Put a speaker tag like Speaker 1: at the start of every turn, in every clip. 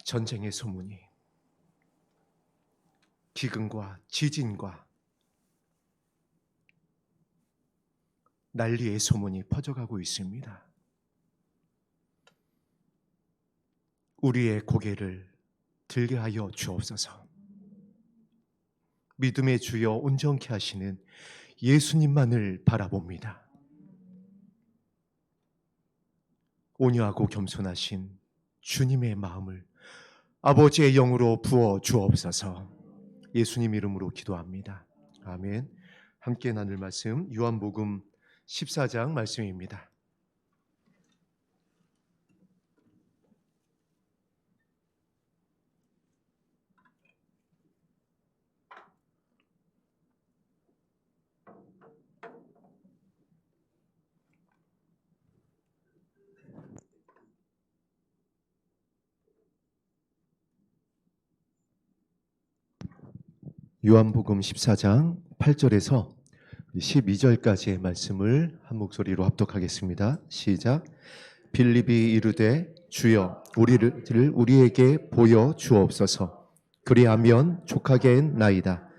Speaker 1: 전쟁의 소문이 기근과 지진과 난리의 소문이 퍼져가고 있습니다. 우리의 고개를 들게 하여 주옵소서. 믿음의 주여 온전케 하시는 예수님만을 바라봅니다. 온유하고 겸손하신 주님의 마음을 아버지의 영으로 부어 주옵소서. 예수님 이름으로 기도합니다. 아멘. 함께 나눌 말씀 요한복음 14장 말씀입니다. 요한복음 14장 8절에서 12절까지의 말씀을 한 목소리로 합독하겠습니다. 시작. 빌립이 이르되 주여 우리를 우리에게 보여 주옵소서. 그리하면 족하겠나이다.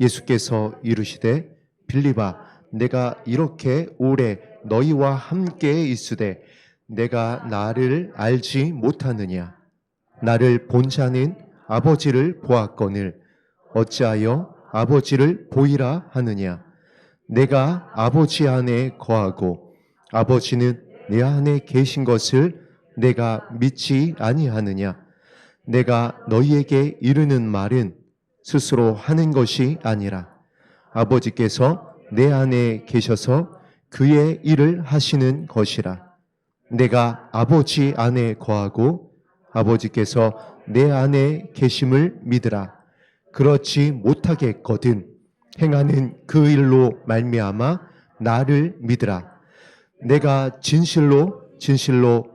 Speaker 1: 예수께서 이르시되 빌립아 내가 이렇게 오래 너희와 함께 있으되 내가 나를 알지 못하느냐. 나를 본 자는 아버지를 보았거늘 어찌하여 아버지를 보이라 하느냐. 내가 아버지 안에 거하고 아버지는 내 안에 계신 것을 내가 믿지 아니하느냐. 내가 너희에게 이르는 말은 스스로 하는 것이 아니라 아버지께서 내 안에 계셔서 그의 일을 하시는 것이라. 내가 아버지 안에 거하고 아버지께서 내 안에 계심을 믿으라. 그렇지 못하겠거든 행하는 그 일로 말미암아 나를 믿으라. 내가 진실로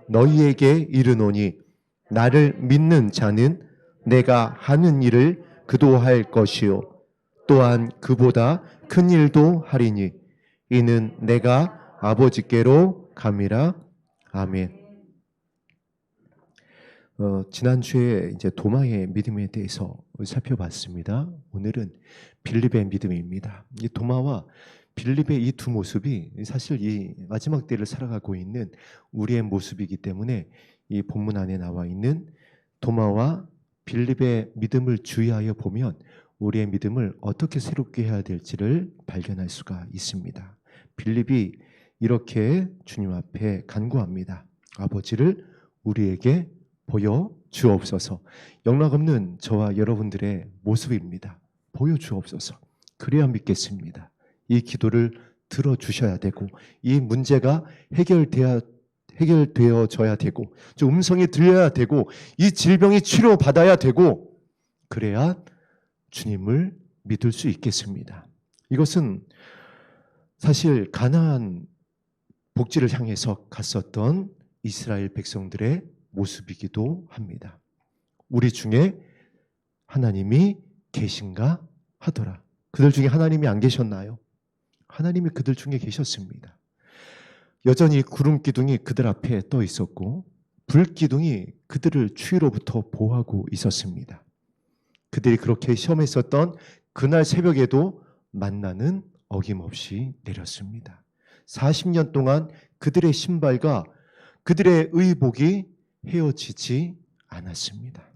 Speaker 1: 너희에게 이르노니 나를 믿는 자는 내가 하는 일을 그도 할 것이요 또한 그보다 큰 일도 하리니 이는 내가 아버지께로 감이라. 아멘. 지난주에 이제 도마의 믿음에 대해서 살펴봤습니다. 오늘은 빌립의 믿음입니다. 이 도마와 빌립의 이 두 모습이 사실 이 마지막 때를 살아가고 있는 우리의 모습이기 때문에 이 본문 안에 나와 있는 도마와 빌립의 믿음을 주의하여 보면 우리의 믿음을 어떻게 새롭게 해야 될지를 발견할 수가 있습니다. 빌립이 이렇게 주님 앞에 간구합니다. 아버지를 우리에게 보여 주옵소서. 영락없는 저와 여러분들의 모습입니다. 보여 주옵소서. 그래야 믿겠습니다. 이 기도를 들어주셔야 되고 이 문제가 해결되어져야 되고 저 음성이 들려야 되고 이 질병이 치료받아야 되고 그래야 주님을 믿을 수 있겠습니다. 이것은 사실 가나안 복지를 향해서 갔었던 이스라엘 백성들의 모습이기도 합니다. 우리 중에 하나님이 계신가 하더라. 그들 중에 하나님이 안 계셨나요? 하나님이 그들 중에 계셨습니다. 여전히 구름 기둥이 그들 앞에 떠 있었고 불 기둥이 그들을 추위로부터 보호하고 있었습니다. 그들이 그렇게 시험했었던 그날 새벽에도 만나는 어김없이 내렸습니다. 40년 동안 그들의 신발과 그들의 의복이 헤어지지 않았습니다.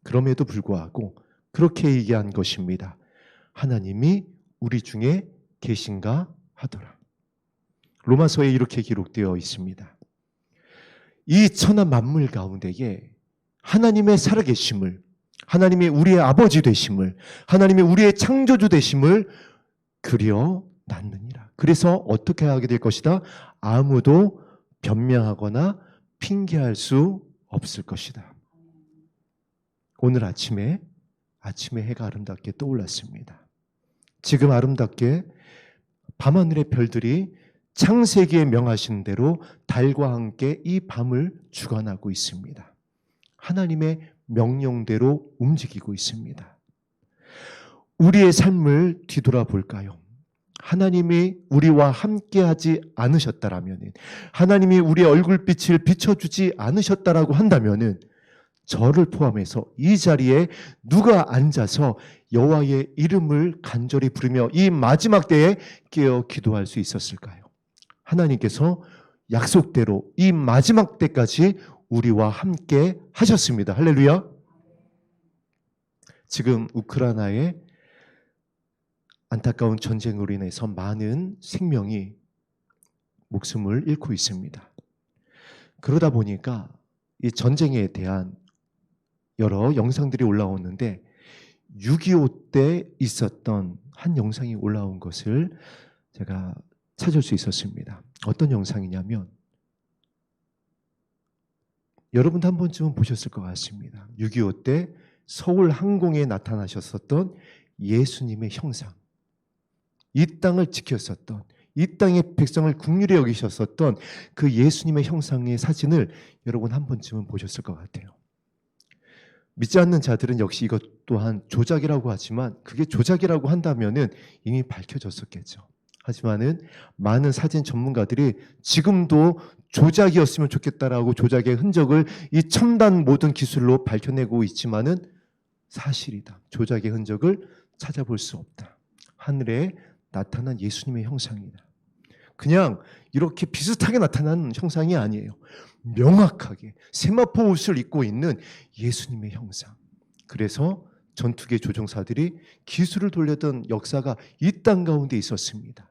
Speaker 1: 그럼에도 불구하고 그렇게 얘기한 것입니다. 하나님이 우리 중에 계신가 하더라. 로마서에 이렇게 기록되어 있습니다. 이 천하 만물 가운데에 하나님의 살아계심을, 하나님이 우리의 아버지 되심을, 하나님이 우리의 창조주 되심을 그려놨느니라. 그래서 어떻게 하게 될 것이다? 아무도 변명하거나 핑계할 수 없을 것이다. 오늘 아침에 해가 아름답게 떠올랐습니다. 지금 아름답게 밤하늘의 별들이 창세기에 명하신 대로 달과 함께 이 밤을 주관하고 있습니다. 하나님의 명령대로 움직이고 있습니다. 우리의 삶을 뒤돌아 볼까요? 하나님이 우리와 함께하지 않으셨다라면, 하나님이 우리의 얼굴빛을 비춰주지 않으셨다라고 한다면 저를 포함해서 이 자리에 누가 앉아서 여호와의 이름을 간절히 부르며 이 마지막 때에 깨어 기도할 수 있었을까요? 하나님께서 약속대로 이 마지막 때까지 우리와 함께 하셨습니다. 할렐루야. 지금 우크라이나의 안타까운 전쟁으로 인해서 많은 생명이 목숨을 잃고 있습니다. 그러다 보니까 이 전쟁에 대한 여러 영상들이 올라오는데 6.25 때 있었던 한 영상이 올라온 것을 제가 찾을 수 있었습니다. 어떤 영상이냐면 여러분도 한 번쯤은 보셨을 것 같습니다. 6.25 때 서울 항공에 나타나셨었던 예수님의 형상, 이 땅을 지켰었던, 이 땅의 백성을 긍휼히 여기셨었던 그 예수님의 형상의 사진을 여러분 한 번쯤은 보셨을 것 같아요. 믿지 않는 자들은 역시 이것 또한 조작이라고 하지만 그게 조작이라고 한다면은 이미 밝혀졌었겠죠. 하지만은 많은 사진 전문가들이 지금도 조작이었으면 좋겠다라고 조작의 흔적을 이 첨단 모든 기술로 밝혀내고 있지만은 사실이다. 조작의 흔적을 찾아볼 수 없다. 하늘에 나타난 예수님의 형상이다. 그냥 이렇게 비슷하게 나타난 형상이 아니에요. 명확하게 세마포 옷을 입고 있는 예수님의 형상. 그래서 전투기 조종사들이 기술을 돌렸던 역사가 이 땅 가운데 있었습니다.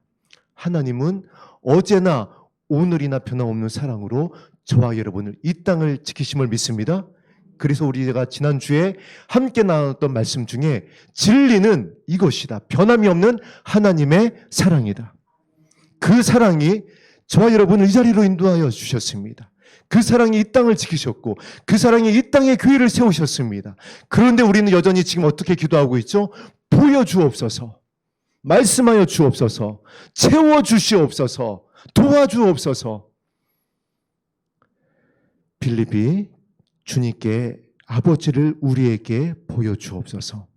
Speaker 1: 하나님은 어제나 오늘이나 변함없는 사랑으로 저와 여러분을 이 땅을 지키심을 믿습니다. 그래서 우리가 지난주에 함께 나눴던 말씀 중에 진리는 이것이다. 변함이 없는 하나님의 사랑이다. 그 사랑이 저와 여러분을 이 자리로 인도하여 주셨습니다. 그 사랑이 이 땅을 지키셨고 그 사랑이 이 땅에 교회를 세우셨습니다. 그런데 우리는 여전히 지금 어떻게 기도하고 있죠? 보여주옵소서, 말씀하여 주옵소서, 채워주시옵소서, 도와주옵소서. 빌립이 주님께 아버지를 우리에게 보여주옵소서.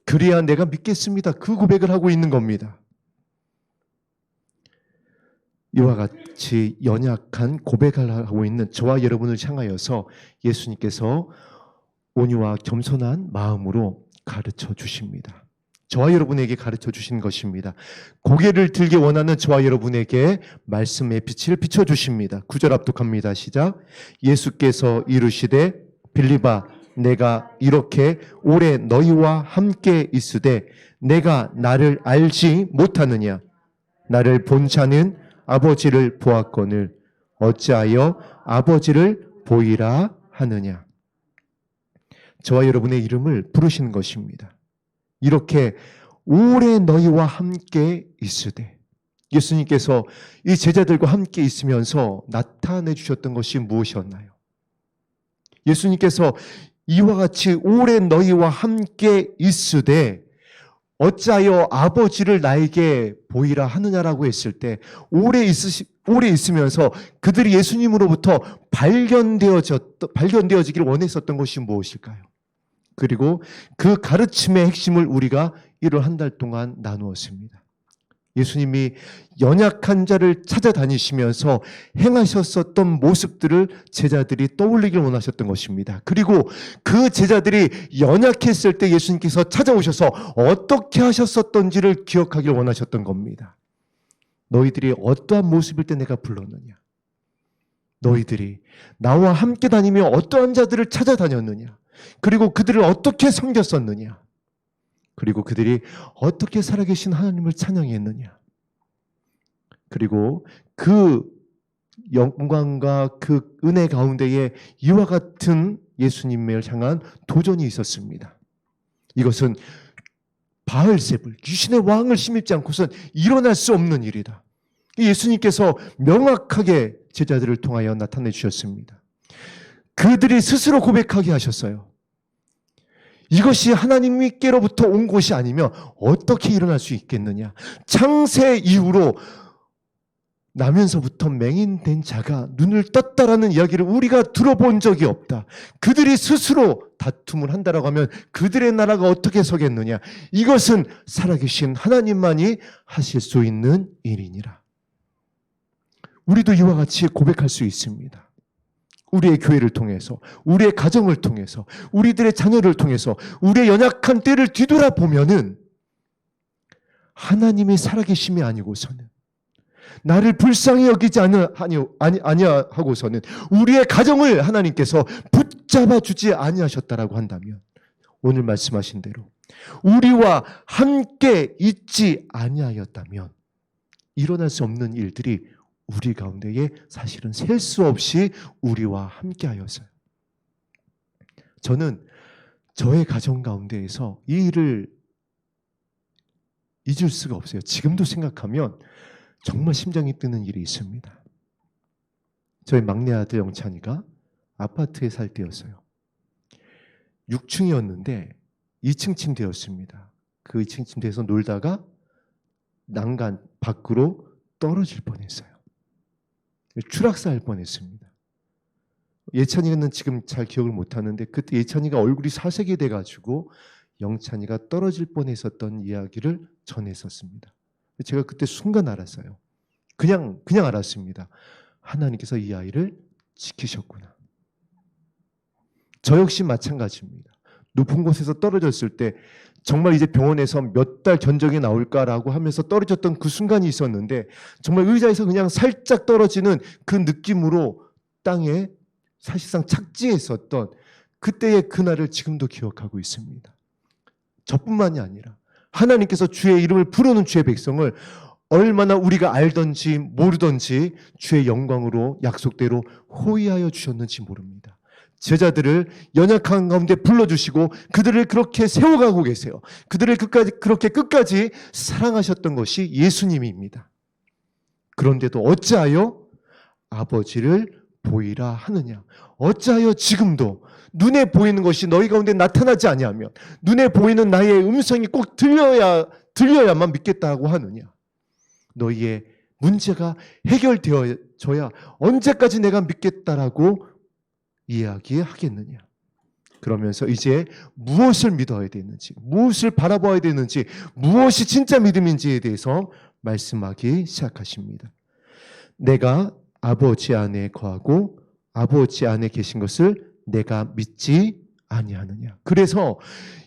Speaker 1: 그래야 내가 믿겠습니다. 그 고백을 하고 있는 겁니다. 이와 같이 연약한 고백을 하고 있는 저와 여러분을 향하여서 예수님께서 온유와 겸손한 마음으로 가르쳐 주십니다. 저와 여러분에게 가르쳐 주신 것입니다. 고개를 들기 원하는 저와 여러분에게 말씀의 빛을 비춰주십니다. 9절 압독합니다. 시작. 예수께서 이르시되 빌립아 내가 이렇게 오래 너희와 함께 있으되 내가 나를 알지 못하느냐? 나를 본 자는 아버지를 보았거늘 어찌하여 아버지를 보이라 하느냐? 저와 여러분의 이름을 부르시는 것입니다. 이렇게 오래 너희와 함께 있으되, 예수님께서 이 제자들과 함께 있으면서 나타내 주셨던 것이 무엇이었나요? 예수님께서 이와 같이 오래 너희와 함께 있으되 어찌하여 아버지를 나에게 보이라 하느냐라고 했을 때 오래 있으면서 그들이 예수님으로부터 발견되어지기를 원했었던 것이 무엇일까요? 그리고 그 가르침의 핵심을 우리가 1월 한 달 동안 나누었습니다. 예수님이 연약한 자를 찾아다니시면서 행하셨었던 모습들을 제자들이 떠올리길 원하셨던 것입니다. 그리고 그 제자들이 연약했을 때 예수님께서 찾아오셔서 어떻게 하셨었던지를 기억하길 원하셨던 겁니다. 너희들이 어떠한 모습일 때 내가 불렀느냐? 너희들이 나와 함께 다니며 어떠한 자들을 찾아다녔느냐? 그리고 그들을 어떻게 섬겼었느냐? 그리고 그들이 어떻게 살아계신 하나님을 찬양했느냐? 그리고 그 영광과 그 은혜 가운데에 이와 같은 예수님을 향한 도전이 있었습니다. 이것은 바알세불, 귀신의 왕을 힘입지 않고선 일어날 수 없는 일이다. 예수님께서 명확하게 제자들을 통하여 나타내 주셨습니다. 그들이 스스로 고백하게 하셨어요. 이것이 하나님께로부터 온 것이 아니면 어떻게 일어날 수 있겠느냐? 창세 이후로 나면서부터 맹인된 자가 눈을 떴다라는 이야기를 우리가 들어본 적이 없다. 그들이 스스로 다툼을 한다라고 하면 그들의 나라가 어떻게 서겠느냐? 이것은 살아계신 하나님만이 하실 수 있는 일이니라. 우리도 이와 같이 고백할 수 있습니다. 우리의 교회를 통해서, 우리의 가정을 통해서, 우리들의 자녀를 통해서 우리의 연약한 때를 뒤돌아보면은 하나님의 살아계심이 아니고서는, 나를 불쌍히 여기지 아니하고서는 우리의 가정을 하나님께서 붙잡아 주지 아니하셨다라고 한다면, 오늘 말씀하신 대로 우리와 함께 있지 아니하였다면 일어날 수 없는 일들이 우리 가운데에 사실은 셀 수 없이 우리와 함께 하였어요. 저는 저의 가정 가운데에서 이 일을 잊을 수가 없어요. 지금도 생각하면 정말 심장이 뜨는 일이 있습니다. 저희 막내 아들 영찬이가 아파트에 살 때였어요. 6층이었는데 2층 침대였습니다. 그 2층 침대에서 놀다가 난간 밖으로 떨어질 뻔했어요. 추락사할 뻔했습니다. 예찬이는 지금 잘 기억을 못하는데 그때 예찬이가 얼굴이 사색이 돼가지고 영찬이가 떨어질 뻔했었던 이야기를 전했었습니다. 제가 그때 순간 알았어요. 그냥 알았습니다. 하나님께서 이 아이를 지키셨구나. 저 역시 마찬가지입니다. 높은 곳에서 떨어졌을 때 정말 이제 병원에서 몇 달 견적이 나올까라고 하면서 떨어졌던 그 순간이 있었는데, 정말 의자에서 그냥 살짝 떨어지는 그 느낌으로 땅에 사실상 착지했었던 그때의 그날을 지금도 기억하고 있습니다. 저뿐만이 아니라 하나님께서 주의 이름을 부르는 주의 백성을 얼마나 우리가 알던지 모르던지 주의 영광으로 약속대로 호위하여 주셨는지 모릅니다. 제자들을 연약한 가운데 불러주시고 그들을 그렇게 세워가고 계세요. 그들을 그렇게 끝까지 사랑하셨던 것이 예수님입니다. 그런데도 어찌하여 아버지를 보이라 하느냐? 어찌하여 지금도 눈에 보이는 것이 너희 가운데 나타나지 아니하면, 눈에 보이는 나의 음성이 꼭 들려야만 믿겠다고 하느냐? 너희의 문제가 해결되어져야 언제까지 내가 믿겠다라고 이야기하겠느냐? 그러면서 이제 무엇을 믿어야 되는지, 무엇을 바라봐야 되는지, 무엇이 진짜 믿음인지에 대해서 말씀하기 시작하십니다. 내가 아버지 안에 거하고 아버지 안에 계신 것을 내가 믿지 아니하느냐. 그래서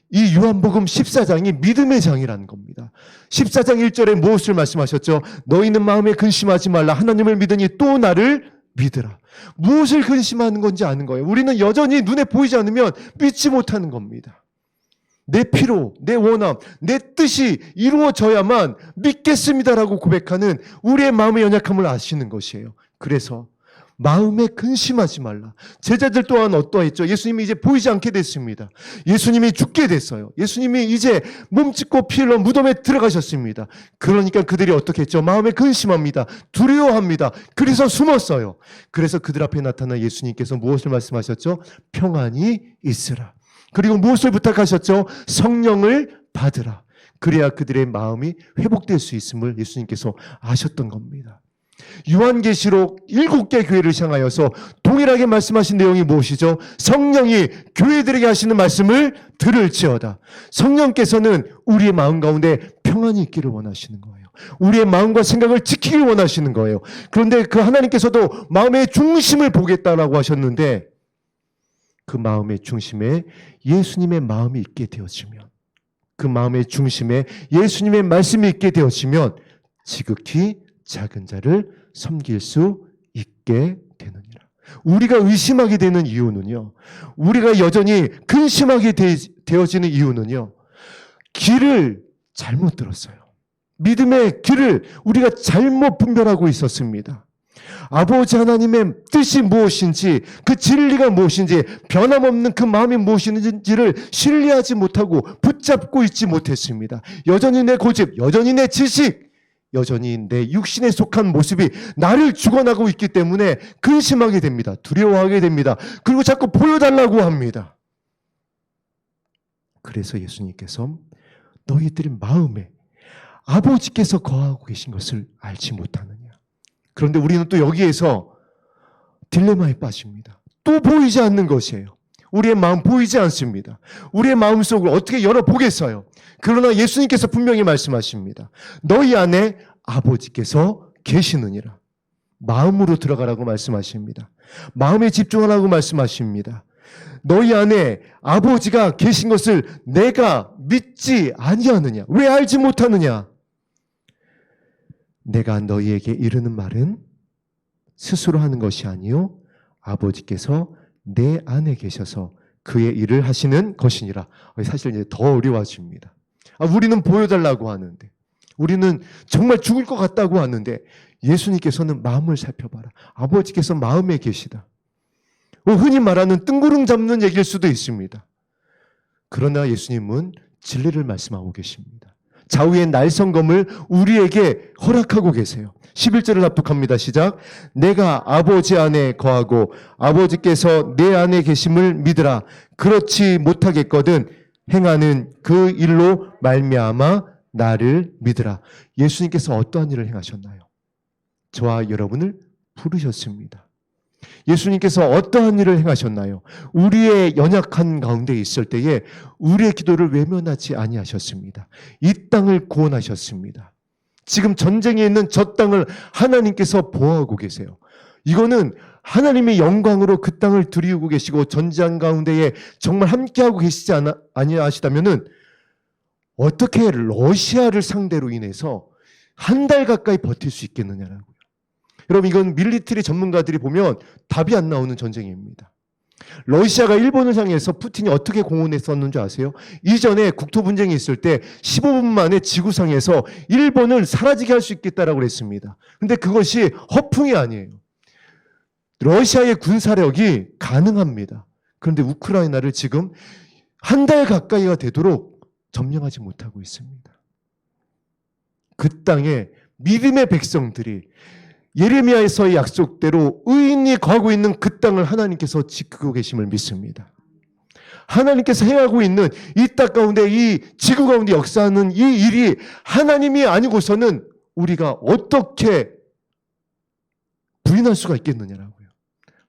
Speaker 1: 이 요한복음 14장이 믿음의 장이라는 겁니다. 14장 1절에 무엇을 말씀하셨죠? 너희는 마음에 근심하지 말라. 하나님을 믿으니 또 나를 믿으라. 무엇을 근심하는 건지 아는 거예요. 우리는 여전히 눈에 보이지 않으면 믿지 못하는 겁니다. 내 피로, 내 원함, 내 뜻이 이루어져야만 믿겠습니다라고 고백하는 우리의 마음의 연약함을 아시는 것이에요. 그래서 마음에 근심하지 말라. 제자들 또한 어떠했죠? 예수님이 이제 보이지 않게 됐습니다. 예수님이 죽게 됐어요. 예수님이 이제 몸짓고 피 흘러 무덤에 들어가셨습니다. 그러니까 그들이 어떻게 했죠? 마음에 근심합니다. 두려워합니다. 그래서 숨었어요. 그래서 그들 앞에 나타난 예수님께서 무엇을 말씀하셨죠? 평안이 있으라. 그리고 무엇을 부탁하셨죠? 성령을 받으라. 그래야 그들의 마음이 회복될 수 있음을 예수님께서 아셨던 겁니다. 요한계시록 7개 교회를 향하여서 동일하게 말씀하신 내용이 무엇이죠? 성령이 교회들에게 하시는 말씀을 들을지어다. 성령께서는 우리의 마음 가운데 평안이 있기를 원하시는 거예요. 우리의 마음과 생각을 지키길 원하시는 거예요. 그런데 그 하나님께서도 마음의 중심을 보겠다라고 하셨는데, 그 마음의 중심에 예수님의 마음이 있게 되어지면, 그 마음의 중심에 예수님의 말씀이 있게 되어지면 지극히 작은 자를 섬길 수 있게 되느니라. 우리가 의심하게 되는 이유는요, 우리가 여전히 근심하게 되어지는 이유는요, 길을 잘못 들었어요. 믿음의 길을 우리가 잘못 분별하고 있었습니다. 아버지 하나님의 뜻이 무엇인지, 그 진리가 무엇인지, 변함없는 그 마음이 무엇인지를 신뢰하지 못하고 붙잡고 있지 못했습니다. 여전히 내 고집, 여전히 내 지식, 여전히 내 육신에 속한 모습이 나를 주관하고 있기 때문에 근심하게 됩니다. 두려워하게 됩니다. 그리고 자꾸 보여달라고 합니다. 그래서 예수님께서 너희들의 마음에 아버지께서 거하고 계신 것을 알지 못하느냐. 그런데 우리는 또 여기에서 딜레마에 빠집니다. 또 보이지 않는 것이에요. 우리의 마음 보이지 않습니다. 우리의 마음속을 어떻게 열어보겠어요? 그러나 예수님께서 분명히 말씀하십니다. 너희 안에 아버지께서 계시느니라. 마음으로 들어가라고 말씀하십니다. 마음에 집중하라고 말씀하십니다. 너희 안에 아버지가 계신 것을 내가 믿지 아니하느냐? 왜 알지 못하느냐? 내가 너희에게 이르는 말은 스스로 하는 것이 아니요 아버지께서 내 안에 계셔서 그의 일을 하시는 것이니라. 사실 이제 더 어려워집니다. 우리는 보여달라고 하는데, 우리는 정말 죽을 것 같다고 하는데, 예수님께서는 마음을 살펴봐라. 아버지께서 마음에 계시다. 흔히 말하는 뜬구름 잡는 얘기일 수도 있습니다. 그러나 예수님은 진리를 말씀하고 계십니다. 좌우의 날성검을 우리에게 허락하고 계세요. 11절을 합독합니다. 시작. 내가 아버지 안에 거하고 아버지께서 내 안에 계심을 믿으라. 그렇지 못하겠거든 행하는 그 일로 말미암아 나를 믿으라. 예수님께서 어떠한 일을 행하셨나요? 저와 여러분을 부르셨습니다. 예수님께서 어떠한 일을 행하셨나요? 우리의 연약한 가운데 있을 때에 우리의 기도를 외면하지 아니하셨습니다. 이 땅을 구원하셨습니다. 지금 전쟁에 있는 저 땅을 하나님께서 보호하고 계세요. 이거는 하나님의 영광으로 그 땅을 들이우고 계시고 전쟁 가운데에 정말 함께하고 계시지 아니하시다면은 어떻게 러시아를 상대로 인해서 한 달 가까이 버틸 수 있겠느냐라고요. 여러분, 이건 밀리터리 전문가들이 보면 답이 안 나오는 전쟁입니다. 러시아가 일본을 향해서 푸틴이 어떻게 공언했었는지 아세요? 이전에 국토 분쟁이 있을 때 15분 만에 지구상에서 일본을 사라지게 할 수 있겠다라고 그랬습니다. 근데 그것이 허풍이 아니에요. 러시아의 군사력이 가능합니다. 그런데 우크라이나를 지금 한 달 가까이가 되도록 점령하지 못하고 있습니다. 그 땅에 믿음의 백성들이 예레미야에서의 약속대로 의인이 거하고 있는 그 땅을 하나님께서 지키고 계심을 믿습니다. 하나님께서 행하고 있는 이 땅 가운데, 이 지구 가운데 역사하는 이 일이 하나님이 아니고서는 우리가 어떻게 부인할 수가 있겠느냐라고요.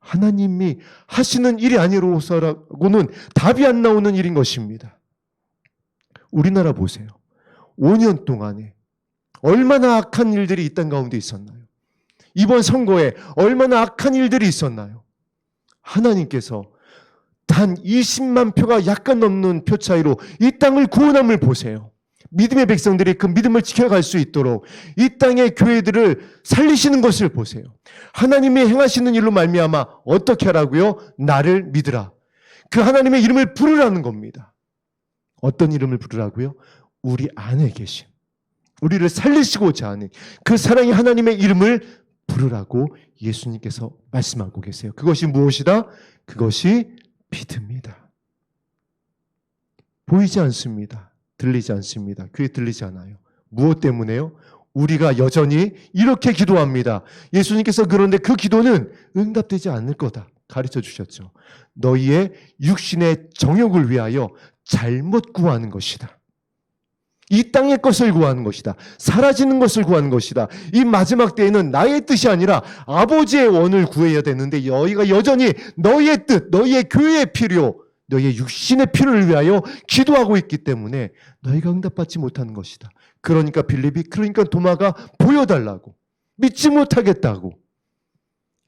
Speaker 1: 하나님이 하시는 일이 아니로서라고는 답이 안 나오는 일인 것입니다. 우리나라 보세요. 5년 동안에 얼마나 악한 일들이 이 땅 가운데 있었나요? 이번 선거에 얼마나 악한 일들이 있었나요? 하나님께서 단 20만 표가 약간 넘는 표 차이로 이 땅을 구원함을 보세요. 믿음의 백성들이 그 믿음을 지켜갈 수 있도록 이 땅의 교회들을 살리시는 것을 보세요. 하나님이 행하시는 일로 말미암아 어떻게 하라고요? 나를 믿으라. 그 하나님의 이름을 부르라는 겁니다. 어떤 이름을 부르라고요? 우리 안에 계신, 우리를 살리시고자 하는 그 사랑의 하나님의 이름을 부르라고 예수님께서 말씀하고 계세요. 그것이 무엇이다? 그것이 믿음이다. 보이지 않습니다. 들리지 않습니다. 귀에 들리지 않아요. 무엇 때문에요? 우리가 여전히 이렇게 기도합니다. 예수님께서 그런데 그 기도는 응답되지 않을 거다 가르쳐 주셨죠. 너희의 육신의 정욕을 위하여 잘못 구하는 것이다. 이 땅의 것을 구하는 것이다. 사라지는 것을 구하는 것이다. 이 마지막 때에는 나의 뜻이 아니라 아버지의 원을 구해야 되는데 너희가 여전히 너희의 뜻, 너희의 교회의 필요, 너희의 육신의 필요를 위하여 기도하고 있기 때문에 너희가 응답받지 못하는 것이다. 그러니까 빌립이, 그러니까 도마가 보여달라고, 믿지 못하겠다고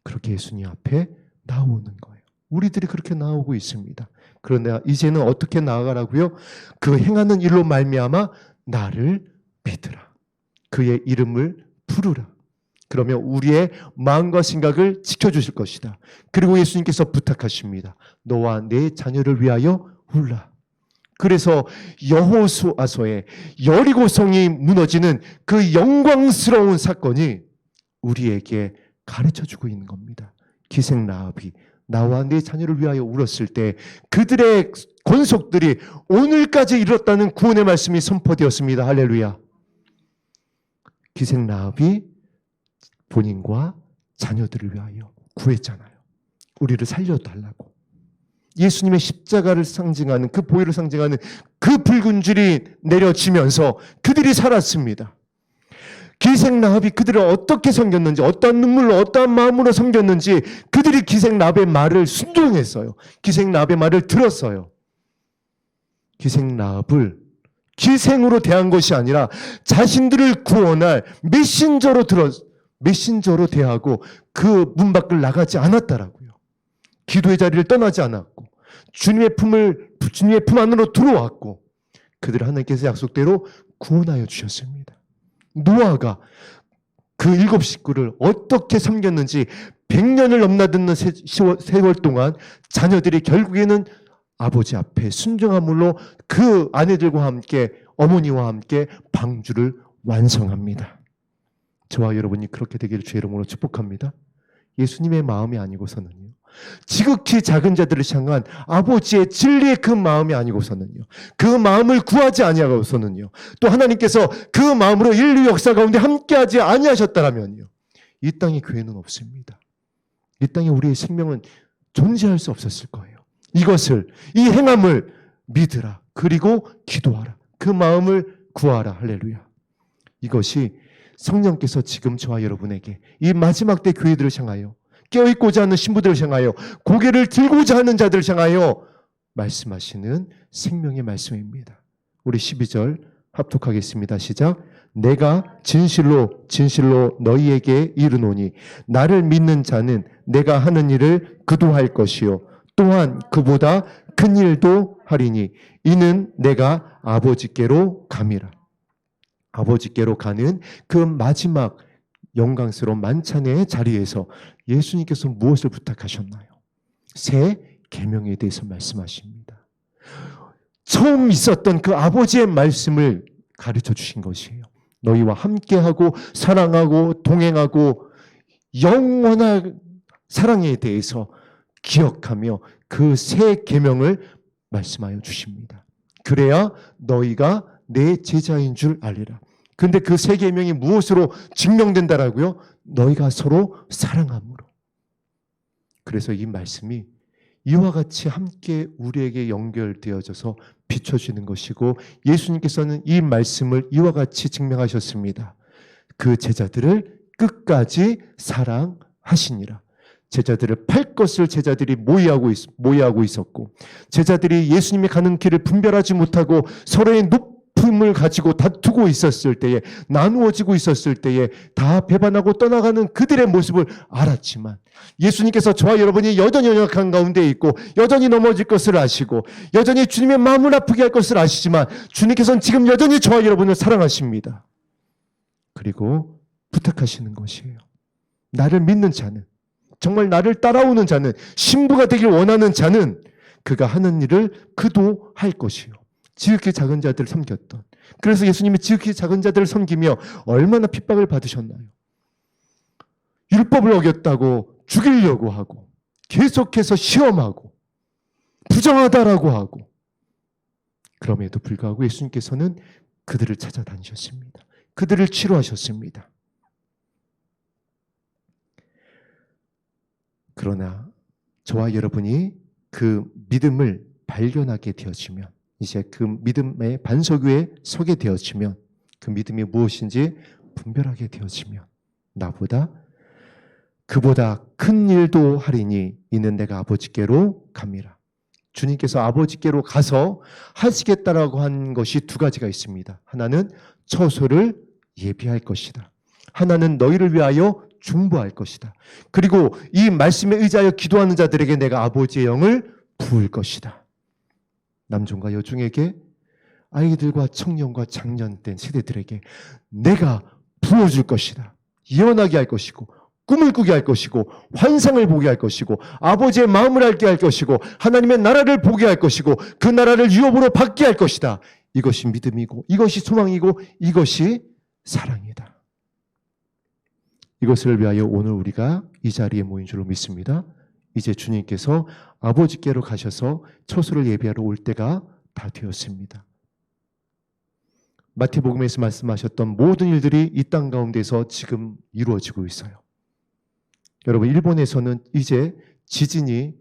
Speaker 1: 그렇게 예수님 앞에 나오는 거예요. 우리들이 그렇게 나오고 있습니다. 그런데 이제는 어떻게 나아가라고요? 그 행하는 일로 말미암아 나를 믿으라. 그의 이름을 부르라. 그러면 우리의 마음과 생각을 지켜주실 것이다. 그리고 예수님께서 부탁하십니다. 너와 내 자녀를 위하여 울라. 그래서 여호수아서의 여리고성이 무너지는 그 영광스러운 사건이 우리에게 가르쳐주고 있는 겁니다. 기생 라합이 나와 내 자녀를 위하여 울었을 때 그들의 권속들이 오늘까지 이뤘다는 구원의 말씀이 선포되었습니다. 할렐루야. 기생 라합이 본인과 자녀들을 위하여 구했잖아요. 우리를 살려달라고. 예수님의 십자가를 상징하는, 그 보혈을 상징하는 그 붉은 줄이 내려지면서 그들이 살았습니다. 기생 라합이 그들을 어떻게 섬겼는지, 어떠한 눈물로, 어떠한 마음으로 섬겼는지 그들이 기생 라합의 말을 순종했어요. 기생 라합의 말을 들었어요. 기생 라합을 기생으로 대한 것이 아니라 자신들을 구원할 메신저로 메신저로 대하고 그 문 밖을 나가지 않았다라고요. 기도의 자리를 떠나지 않았고 주님의 품 안으로 들어왔고 그들을 하나님께서 약속대로 구원하여 주셨습니다. 노아가 그 7 식구를 어떻게 섬겼는지 100년을 넘나드는 세월 동안 자녀들이 결국에는 아버지 앞에 순종함으로 그 아내들과 함께 어머니와 함께 방주를 완성합니다. 저와 여러분이 그렇게 되기를 주의 이름으로 축복합니다. 예수님의 마음이 아니고서는요, 지극히 작은 자들을 향한 아버지의 진리의 그 마음이 아니고서는요, 그 마음을 구하지 아니하고서는요, 또 하나님께서 그 마음으로 인류 역사 가운데 함께하지 아니하셨다라면요, 이 땅에 교회는 없습니다. 이 땅에 우리의 생명은 존재할 수 없었을 거예요. 이 행함을 믿으라. 그리고 기도하라. 그 마음을 구하라. 할렐루야. 이것이 성령께서 지금 저와 여러분에게 이 마지막 때 교회들을 향하여, 깨어있고자 하는 신부들을 향하여, 고개를 들고자 하는 자들을 향하여 말씀하시는 생명의 말씀입니다. 우리 12절 합독하겠습니다. 시작. 내가 진실로 진실로 너희에게 이르노니 나를 믿는 자는 내가 하는 일을 그도 할 것이요 또한 그보다 큰 일도 하리니 이는 내가 아버지께로 감이라. 아버지께로 가는 그 마지막 영광스러운 만찬의 자리에서 예수님께서 무엇을 부탁하셨나요? 새 계명에 대해서 말씀하십니다. 처음 있었던 그 아버지의 말씀을 가르쳐 주신 것이에요. 너희와 함께하고 사랑하고 동행하고 영원한 사랑에 대해서 기억하며 그 새 계명을 말씀하여 주십니다. 그래야 너희가 내 제자인 줄 알리라. 근데 그 새 계명이 무엇으로 증명된다라고요? 너희가 서로 사랑함으로. 그래서 이 말씀이 이와 같이 함께 우리에게 연결되어져서 비춰지는 것이고, 예수님께서는 이 말씀을 이와 같이 증명하셨습니다. 그 제자들을 끝까지 사랑하시니라. 제자들을 팔 것을 제자들이 모의하고 있었고, 제자들이 예수님이 가는 길을 분별하지 못하고 서로의 높음을 가지고 다투고 있었을 때에, 나누어지고 있었을 때에 다 배반하고 떠나가는 그들의 모습을 알았지만, 예수님께서 저와 여러분이 여전히 연약한 가운데 있고 여전히 넘어질 것을 아시고 여전히 주님의 마음을 아프게 할 것을 아시지만, 주님께서는 지금 여전히 저와 여러분을 사랑하십니다. 그리고 부탁하시는 것이에요. 나를 믿는 자는, 정말 나를 따라오는 자는, 신부가 되길 원하는 자는 그가 하는 일을 그도 할 것이요. 지극히 작은 자들을 섬겼던, 그래서 예수님이 지극히 작은 자들을 섬기며 얼마나 핍박을 받으셨나요? 율법을 어겼다고 죽이려고 하고, 계속해서 시험하고 부정하다라고 하고, 그럼에도 불구하고 예수님께서는 그들을 찾아다니셨습니다. 그들을 치료하셨습니다. 그러나 저와 여러분이 그 믿음을 발견하게 되어지면, 이제 그 믿음의 반석 위에 서게 되어지면, 그 믿음이 무엇인지 분별하게 되어지면, 나보다 그보다 큰 일도 하리니 이는 내가 아버지께로 감이라. 주님께서 아버지께로 가서 하시겠다라고 한 것이 두 가지가 있습니다. 하나는 처소를 예비할 것이다. 하나는 너희를 위하여 중보할 것이다. 그리고 이 말씀에 의지하여 기도하는 자들에게 내가 아버지의 영을 부을 것이다. 남종과 여종에게, 아이들과 청년과 장년된 세대들에게 내가 부어줄 것이다. 예언하게 할 것이고, 꿈을 꾸게 할 것이고, 환상을 보게 할 것이고, 아버지의 마음을 알게 할 것이고, 하나님의 나라를 보게 할 것이고, 그 나라를 유업으로 받게 할 것이다. 이것이 믿음이고, 이것이 소망이고, 이것이 사랑이다. 이것을 위하여 오늘 우리가 이 자리에 모인 줄로 믿습니다. 이제 주님께서 아버지께로 가셔서 처소를 예비하러 올 때가 다 되었습니다. 마태복음에서 말씀하셨던 모든 일들이 이 땅 가운데서 지금 이루어지고 있어요. 여러분, 일본에서는 이제 지진이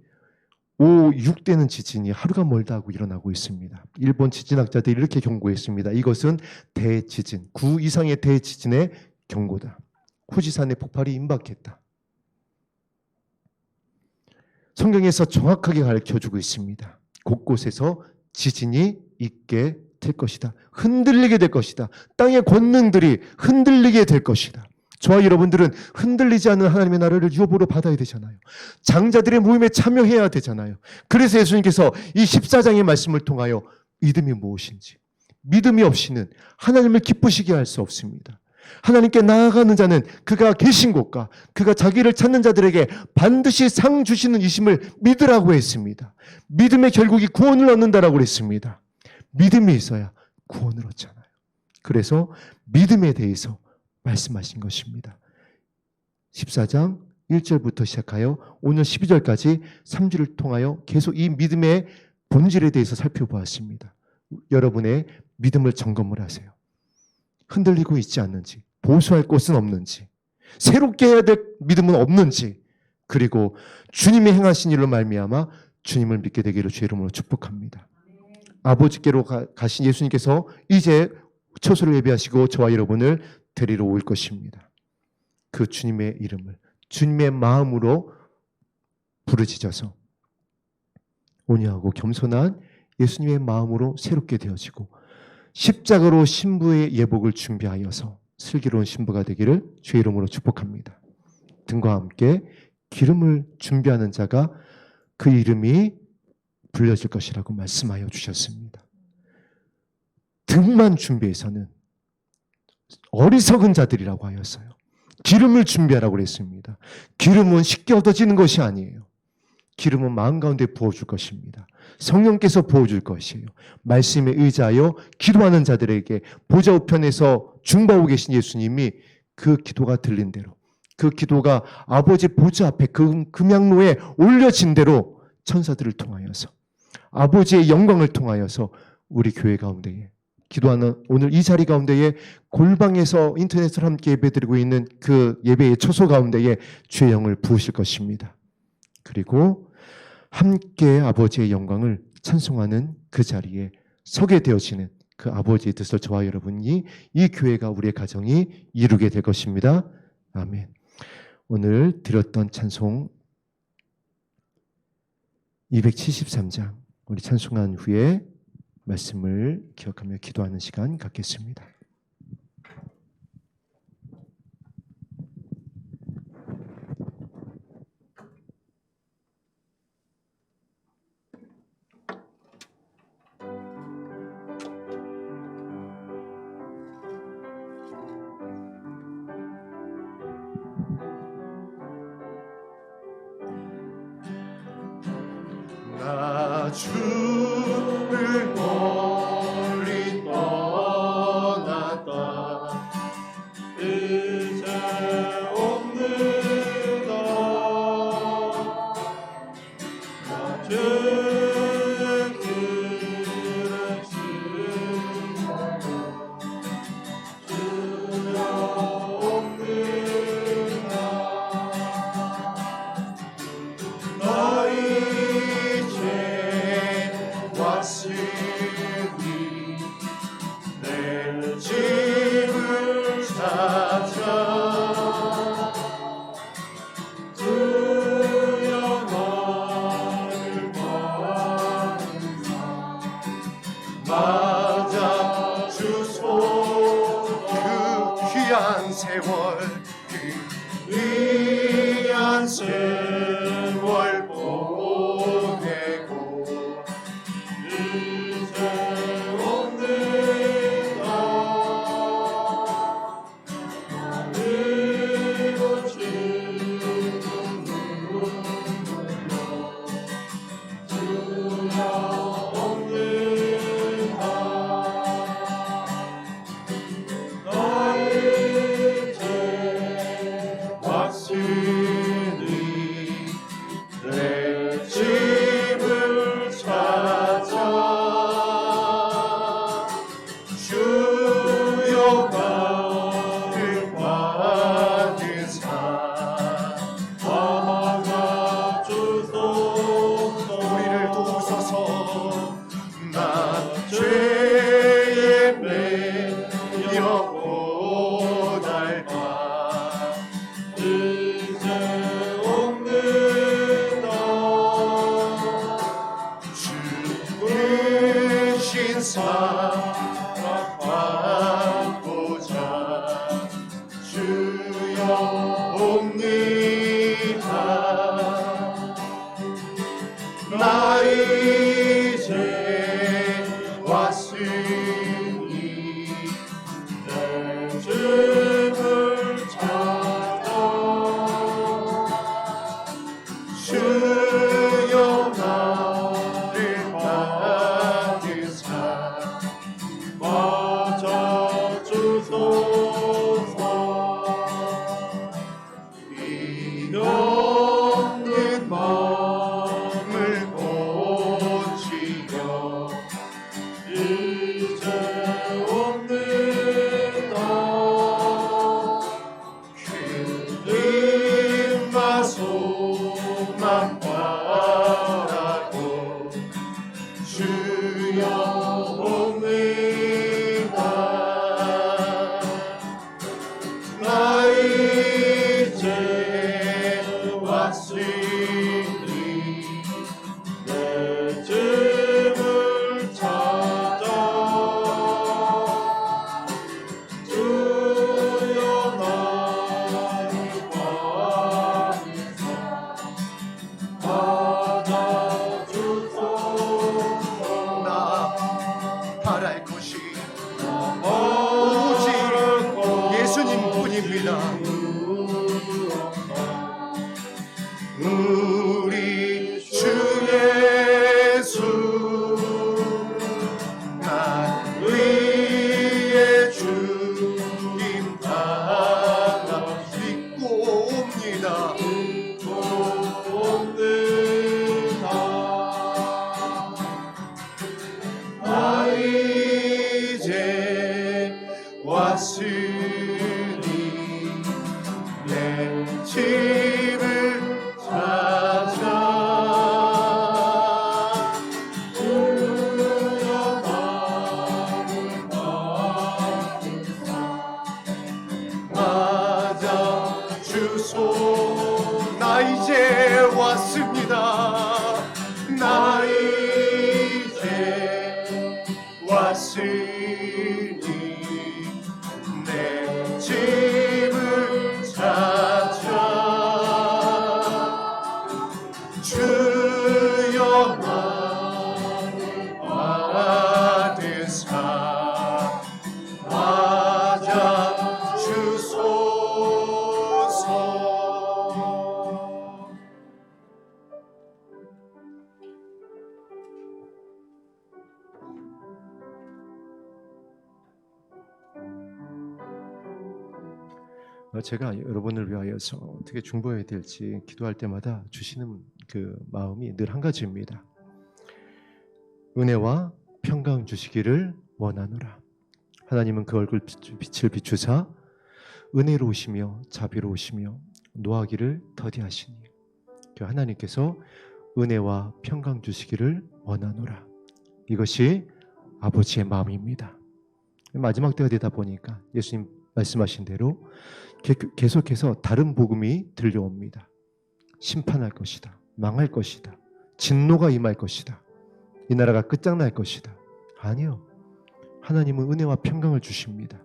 Speaker 1: 5, 6대는 지진이 하루가 멀다 하고 일어나고 있습니다. 일본 지진학자들이 이렇게 경고했습니다. 이것은 대지진, 9 이상의 대지진의 경고다. 후지산의 폭발이 임박했다. 성경에서 정확하게 가르쳐주고 있습니다. 곳곳에서 지진이 있게 될 것이다. 흔들리게 될 것이다. 땅의 권능들이 흔들리게 될 것이다. 저와 여러분들은 흔들리지 않는 하나님의 나라를 유업으로 받아야 되잖아요. 장자들의 모임에 참여해야 되잖아요. 그래서 예수님께서 이 14장의 말씀을 통하여 믿음이 무엇인지, 믿음이 없이는 하나님을 기쁘시게 할 수 없습니다. 하나님께 나아가는 자는 그가 계신 곳과 그가 자기를 찾는 자들에게 반드시 상 주시는 이심을 믿으라고 했습니다. 믿음의 결국이 구원을 얻는다라고 했습니다. 믿음이 있어야 구원을 얻잖아요. 그래서 믿음에 대해서 말씀하신 것입니다. 14장 1절부터 시작하여 오늘 12절까지 3주를 통하여 계속 이 믿음의 본질에 대해서 살펴보았습니다. 여러분의 믿음을 점검을 하세요. 흔들리고 있지 않는지, 보수할 곳은 없는지, 새롭게 해야 될 믿음은 없는지, 그리고 주님이 행하신 일로 말미암아 주님을 믿게 되기를 주의 이름으로 축복합니다. 아버지께로 가신 예수님께서 이제 처소를 예비하시고 저와 여러분을 데리러 올 것입니다. 그 주님의 이름을 주님의 마음으로 부르짖어서 온유하고 겸손한 예수님의 마음으로 새롭게 되어지고 십자가로 신부의 예복을 준비하여서 슬기로운 신부가 되기를 주의 이름으로 축복합니다. 등과 함께 기름을 준비하는 자가 그 이름이 불려질 것이라고 말씀하여 주셨습니다. 등만 준비해서는 어리석은 자들이라고 하였어요. 기름을 준비하라고 그랬습니다. 기름은 쉽게 얻어지는 것이 아니에요. 기름은 마음 가운데 부어줄 것입니다. 성령께서 부어줄 것이에요. 말씀에 의지하여 기도하는 자들에게 보좌 우편에서 중보하고 계신 예수님이 그 기도가 들린 대로, 그 기도가 아버지 보좌 앞에 그 금양로에 올려진 대로 천사들을 통하여서 아버지의 영광을 통하여서 우리 교회 가운데에 기도하는 오늘 이 자리 가운데에 골방에서 인터넷을 함께 예배드리고 있는 그 예배의 초소 가운데에 주의 영을 부으실 것입니다. 그리고 함께 아버지의 영광을 찬송하는 그 자리에 서게 되어지는 그 아버지의 뜻을 저와 여러분이, 이 교회가, 우리의 가정이 이루게 될 것입니다. 아멘. 오늘 드렸던 찬송 273장 우리 찬송한 후에 말씀을 기억하며 기도하는 시간 갖겠습니다. 나 주를 멀리 떠났다 이제 없느라 나 죄의 길을 지나고 주여 없느라 나 이제 왔으니 내 집을 찾아 주여 나를 맞아 주소. 그 귀한 세월, 그 귀한 세월 보내고 이제 없느라 그리고 지금 눈물로 주여 없느라 나 이제 왔으니 내 집을 찾아 주여 나를 받으사 막아 주소서. 우리를 도우소서. 나 죄에 매여 고달파 이제 없느라 주 대신 사랑받고자 주여 주여 옵니다. 나 이제 왔으니 내 집을 찾아 주여 나를 받아주소서. 나 바랄 것이 오직 예수님뿐입니다. 우리 주 예수 날 위해 죽임 당하 믿고 옵니다. 나 이제 왔으니 내 집을 찾아 주여 나를 맞아주소. 나 이제 왔습니다. 나 이제 왔으니 내 집을 찾아 주여 나를 받으사 맞아주소서. 제가 여러분을 위하여서 어떻게 중보해야 될지 기도할 때마다 주시는 그 마음이 늘 한 가지입니다. 은혜와 평강 주시기를 원하노라. 하나님은 그 얼굴 빛을 비추사 은혜로우시며 자비로우시며 노하기를 더디하시니 하나님께서 은혜와 평강 주시기를 원하노라. 이것이 아버지의 마음입니다. 마지막 때가 되다 보니까 예수님 말씀하신 대로 계속해서 다른 복음이 들려옵니다. 심판할 것이다. 망할 것이다. 진노가 임할 것이다. 이 나라가 끝장날 것이다. 아니요. 하나님은 은혜와 평강을 주십니다.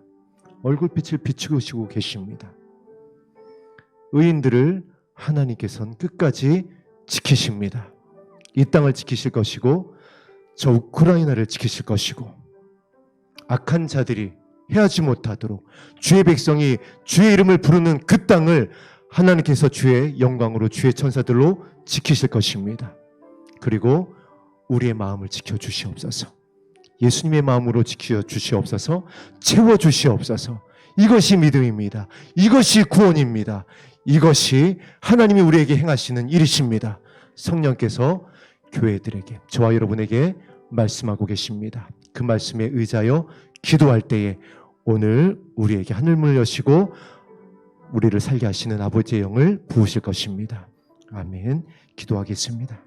Speaker 1: 얼굴빛을 비추시고 계십니다. 의인들을 하나님께서는 끝까지 지키십니다. 이 땅을 지키실 것이고 저 우크라이나를 지키실 것이고 악한 자들이 해하지 못하도록 주의 백성이 주의 이름을 부르는 그 땅을 하나님께서 주의 영광으로 주의 천사들로 지키실 것입니다. 그리고 우리의 마음을 지켜주시옵소서. 예수님의 마음으로 지켜주시옵소서. 채워주시옵소서. 이것이 믿음입니다. 이것이 구원입니다. 이것이 하나님이 우리에게 행하시는 일이십니다. 성령께서 교회들에게, 저와 여러분에게 말씀하고 계십니다. 그 말씀에 의지하여 기도할 때에 오늘 우리에게 하늘문을 여시고 우리를 살게 하시는 아버지의 영을 부으실 것입니다. 아멘. 기도하겠습니다.